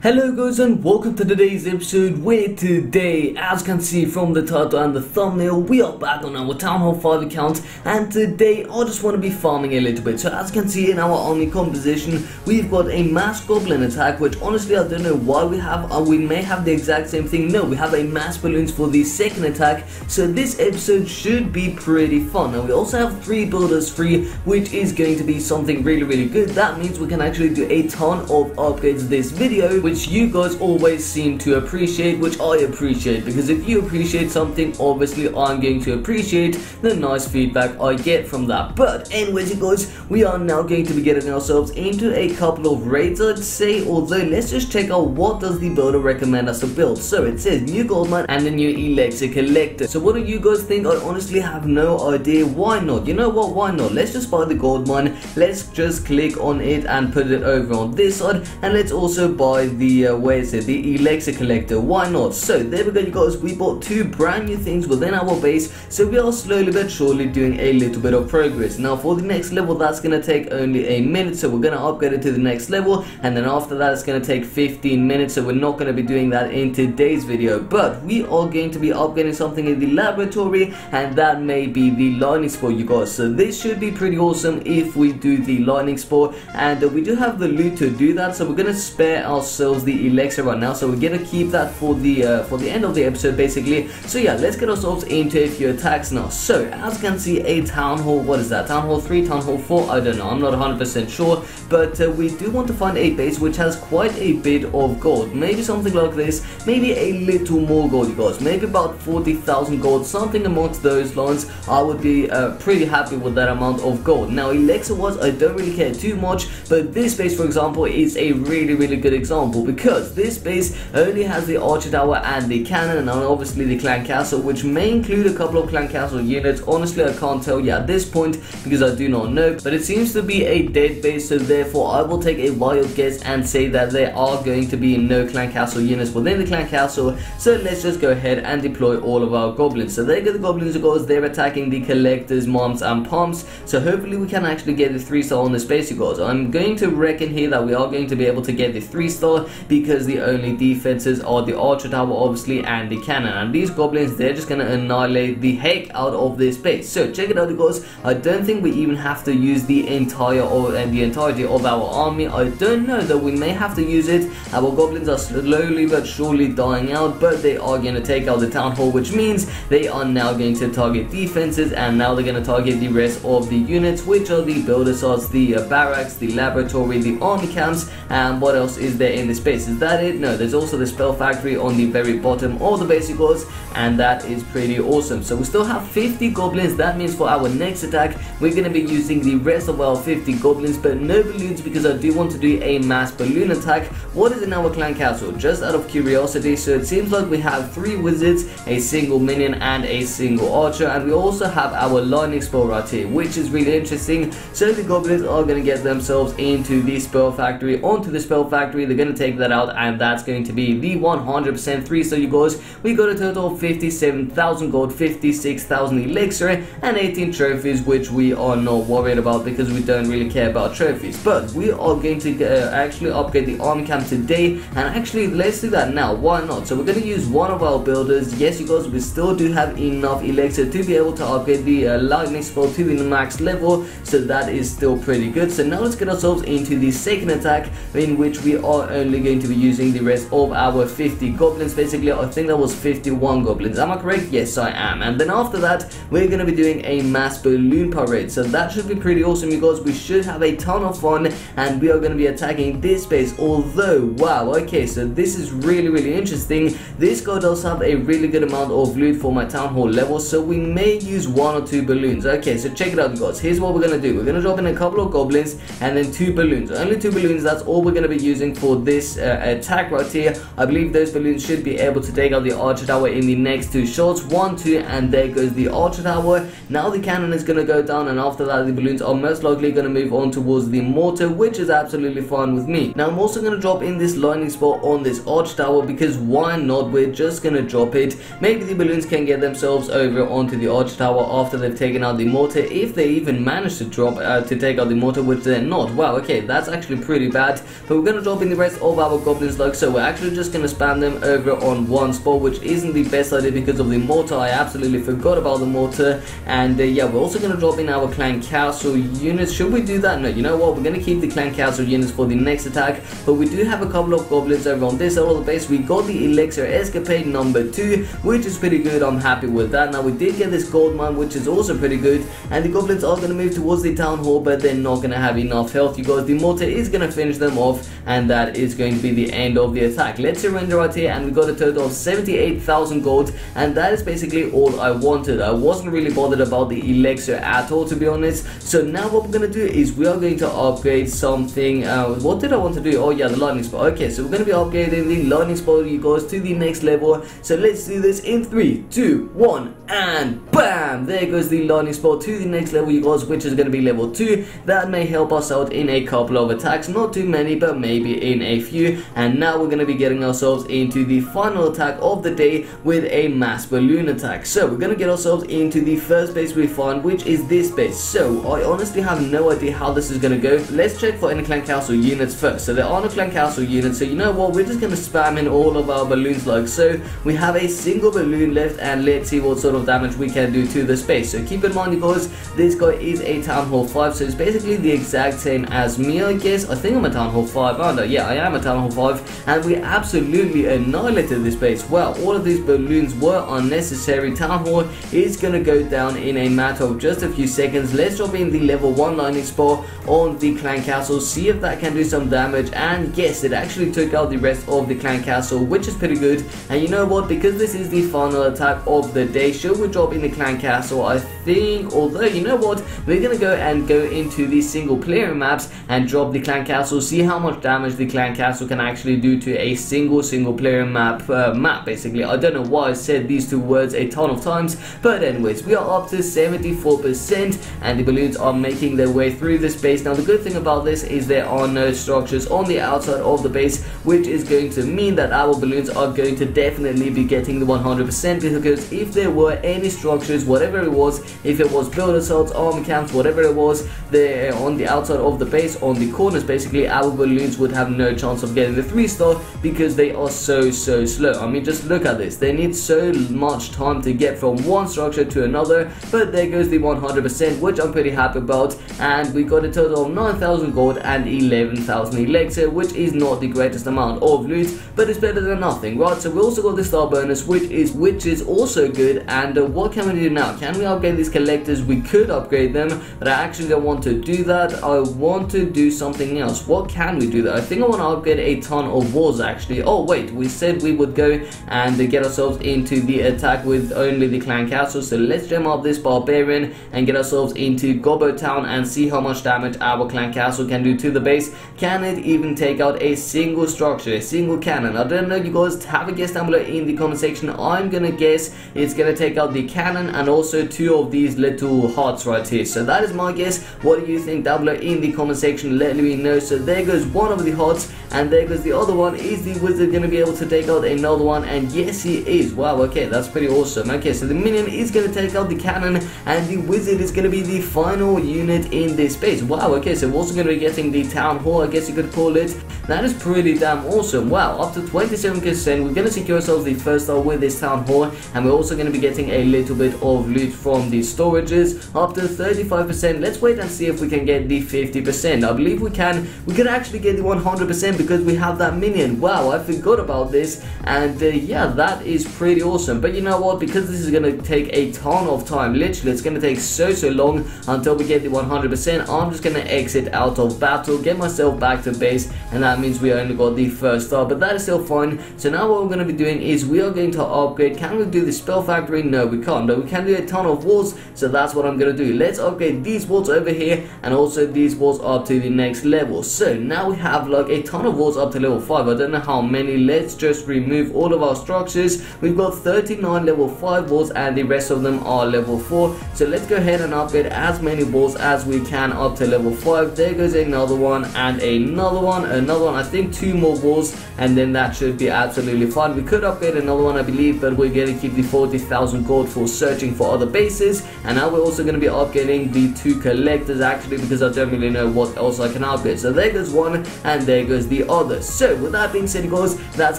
Hello guys and welcome to today's episode, where today, as you can see from the title and the thumbnail, we are back on our Town Hall 5 account, and today I just want to be farming a little bit. So as you can see in our army composition, we've got a mass goblin attack, which honestly I don't know why we have. We may have the exact same thing. No, we have a mass balloons for the second attack, so this episode should be pretty fun. Now we also have 3 builders free, which is going to be something really good. That means we can actually do a ton of upgrades this video, which you guys always seem to appreciate, which I appreciate, because if you appreciate something, obviously I'm going to appreciate the nice feedback I get from that. But anyways, you guys, we are now going to be getting ourselves into a couple of raids, I'd say. Although let's just check out what does the builder recommend us to build. So it says new gold mine and a new elixir collector. So what do you guys think? I honestly have no idea. Why not? You know what, why not? Let's just buy the gold mine. Let's just click on it and put it over on this side, and let's also buy the where is it, the elixir collector. Why not? So there we go, you guys. We bought 2 brand new things within our base, so we are slowly but surely doing a little bit of progress. Now for the next level, that's gonna take only a minute, so we're gonna upgrade it to the next level, and then after that it's gonna take 15 minutes, so we're not gonna be doing that in today's video. But we are going to be upgrading something in the laboratory, and that may be the lightning spore, you guys. So this should be pretty awesome if we do the lightning spore, and we do have the loot to do that, so we're gonna spare ourselves the elixir right now, so we're gonna keep that for the end of the episode basically. So yeah, let's get ourselves into a few attacks now. So as you can see, a town hall, what is that, town hall 3, town hall 4, I don't know, I'm not 100% sure, but we do want to find a base which has quite a bit of gold, maybe something like this, maybe a little more gold, you guys, maybe about 40,000 gold, something amongst those lines. I would be pretty happy with that amount of gold. Now elixir wise, I don't really care too much, but this base for example is a really good example, because this base only has the archer tower and the cannon, and obviously the clan castle, which may include a couple of clan castle units. Honestly I can't tell you at this point because I do not know, but it seems to be a dead base, so therefore I will take a wild guess and say that there are going to be no clan castle units within the clan castle. So let's just go ahead and deploy all of our goblins. So there go the goblins, guys. They're attacking the collectors, moms and pumps, so hopefully we can actually get the 3-star on this base, you guys. I'm going to reckon here that we are going to be able to get the 3-star, because the only defenses are the archer tower obviously and the cannon, and these goblins, they're just gonna annihilate the heck out of this base. So check it out, you guys. I don't think we even have to use the entirety of our army. I don't know, though we may have to use it. Our goblins are slowly but surely dying out, but they are going to take out the town hall, which means they are now going to target defenses, and now they're going to target the rest of the units, which are the builder sites, the barracks, the laboratory, the army camps, and what else is there in this base? Is that it? No, there's also the spell factory on the very bottom of the base, guys, and that is pretty awesome. So we still have 50 goblins. That means for our next attack we're going to be using the rest of our 50 goblins, but no balloons, because I do want to do a mass balloon attack. What is in our clan castle, just out of curiosity? So it seems like we have 3 wizards, a single minion and a single archer, and we also have our lightning spell right here, which is really interesting. So the goblins are going to get themselves into the spell factory, onto the spell factory. They're going to take that out, and that's going to be the 100% 3. So you guys, we got a total of 57,000 gold, 56,000 elixir, and 18 trophies, which we are not worried about because we don't really care about trophies. But we are going to actually upgrade the army camp today, and actually let's do that now. Why not? So we're going to use one of our builders. Yes, you guys, we still do have enough elixir to be able to upgrade the lightning spell to the max level, so that is still pretty good. So now let's get ourselves into the second attack, in which we are only going to be using the rest of our 50 goblins. Basically, I think that was 51 goblins. Am I correct? Yes, I am. And then after that, we're going to be doing a mass balloon parade. So that should be pretty awesome, you guys. We should have a ton of fun, and we are going to be attacking this base. Although, wow, okay, so this is really interesting. This guy does have a really good amount of loot for my town hall level, so we may use 1 or 2 balloons. Okay, so check it out, you guys. Here's what we're going to do. We're going to drop in a couple of goblins and then 2 balloons. Only 2 balloons. That's all we're going to be using for this this attack right here, I believe those balloons should be able to take out the archer tower in the next 2 shots. 1, 2, and there goes the archer tower. Now the cannon is going to go down, and after that the balloons are most likely going to move on towards the mortar, which is absolutely fine with me. Now I'm also going to drop in this lightning spot on this archer tower, because why not? We're just going to drop it. Maybe the balloons can get themselves over onto the archer tower after they've taken out the mortar, if they even manage to drop to take out the mortar, which they're not. Wow, okay, that's actually pretty bad. But we're going to drop in the rest of our goblins like so. We're actually just going to spam them over on one spot, which isn't the best idea because of the mortar. I absolutely forgot about the mortar. And yeah, we're also going to drop in our clan castle units. Should we do that? No, you know what, we're going to keep the clan castle units for the next attack. But we do have a couple of goblins over on this side of the base. We got the elixir escapade number 2, which is pretty good. I'm happy with that. Now we did get this gold mine, which is also pretty good. And the goblins are going to move towards the town hall, but they're not going to have enough health, you guys. The mortar is going to finish them off, and that is going to be the end of the attack. Let's surrender right here, and we got a total of 78,000 gold, and that is basically all I wanted. I wasn't really bothered about the elixir at all, to be honest. So now what we're going to do is we are going to upgrade something. What did I want to do? Oh yeah, the lightning spot. Okay, so we're going to be upgrading the lightning spot, you guys, to the next level. So let's do this in 3, 2, 1, and bam! There goes the lightning spot to the next level, you guys, which is going to be level 2. That may help us out in a couple of attacks, not too many, but maybe in a few. And now we're going to be getting ourselves into the final attack of the day with a mass balloon attack. So we're going to get ourselves into the first base we find, which is this base. So I honestly have no idea how this is going to go. Let's check for any clan castle units first. So there are no clan castle units, so you know what, we're just going to spam in all of our balloons like so. We have a single balloon left, and let's see what sort of damage we can do to the space. So keep in mind, you guys, this guy is a town hall 5, so it's basically the exact same as me, I guess. I think I'm a town hall 5, aren't I? Yeah, I am a town hall 5, and we absolutely annihilated this base. Well, all of these balloons were unnecessary. Town hall is gonna go down in a matter of just a few seconds. Let's drop in the level 1 lightning spot on the clan castle, see if that can do some damage, and yes, it actually took out the rest of the clan castle, which is pretty good. And you know what, because this is the final attack of the day, should we drop in the clan castle? I think, although you know what, we're gonna go into the single player maps and drop the clan castle, see how much damage the clan castle can actually do to a single player map basically. I don't know why I said these two words a ton of times, but anyways, we are up to 74%, and the balloons are making their way through this base. Now the good thing about this is there are no structures on the outside of the base, which is going to mean that our balloons are going to definitely be getting the 100%, because if there were any structures, whatever it was, if it was builder cells, army camps, whatever it was, there on the outside of the base, on the corners basically, our balloons would have no chance of getting the 3-star, because they are so slow. I mean, just look at this, they need so much time to get from one structure to another. But there goes the 100%, which I'm pretty happy about, and we got a total of 9,000 gold and 11,000 elixir, which is not the greatest amount of loot, but it's better than nothing, right? So we also got the star bonus, which is also good. And what can we do now? Can we upgrade these collectors? We could upgrade them, but I actually don't want to do that. I want to do something else. What can we do there? I think I want to upgrade a ton of walls actually. Oh wait, we said we would go and get ourselves into the attack with only the clan castle, so let's gem up this barbarian and get ourselves into Gobbo town and see how much damage our clan castle can do to the base. Can it even take out a single structure, a single cannon? I don't know, you guys, have a guess down below in the comment section. I'm gonna guess it's gonna take out the cannon and also 2 of these little hearts right here. So that is my guess. What do you think down below in the comment section? Let me know. So there goes one of the hearts, and there goes the other one. Is the wizard gonna be able to take out another one? And yes, he is. Wow, okay, that's pretty awesome. Okay, so the minion is gonna take out the cannon, and the wizard is gonna be the final unit in this base. Wow, okay, so we're also gonna be getting the town hall, I guess you could call it. That is pretty damn awesome. Wow, up to 27%, we're gonna secure ourselves the 1st star with this town hall, and we're also gonna be getting a little bit of loot from the storages. Up to 35%, let's wait and see if we can get the 50%. I believe we can. We could actually get the 100% because we have that minion. Wow, I forgot about this, and yeah, that is pretty awesome. But you know what, because this is gonna take a ton of time, literally it's gonna take so long until we get the 100%, I'm just gonna exit out of battle, get myself back to base, and that means we only got the first star, but that is still fine. So now what we're going to be doing is we are going to upgrade. Can we do the spell factory? No, we can't, but we can do a ton of walls, so that's what I'm going to do. Let's upgrade these walls over here and also these walls up to the next level. So now we have like a ton of walls up to level 5. I don't know how many. Let's just remove all of our structures. We've got 39 level 5 walls and the rest of them are level 4. So let's go ahead and upgrade as many walls as we can up to level 5. There goes another one and another one, I think 2 more walls, and then that should be absolutely fine. We could upgrade another one, I believe, but we're going to keep the 40,000 gold for searching for other bases. And now we're also going to be upgrading the 2 collectors actually, because I don't really know what else I can upgrade. So there goes one and there goes the other. So with that being said guys, that's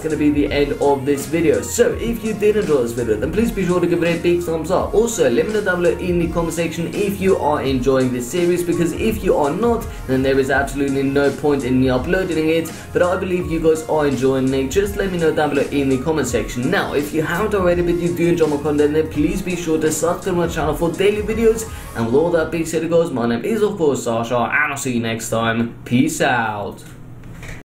going to be the end of this video. So if you did enjoy this video, then please be sure to give it a big thumbs up. Also let me know down below in the comment section if you are enjoying this series, because if you are not, then there is absolutely no point in me uploading it. But I believe you guys are enjoying it. Just let me know down below in the comment section. Now if you haven't already but you do enjoy my content, then please be sure to subscribe to my channel for daily videos. And with all that being said guys, my name is of course Asascha, and I'll see you next time. Peace out.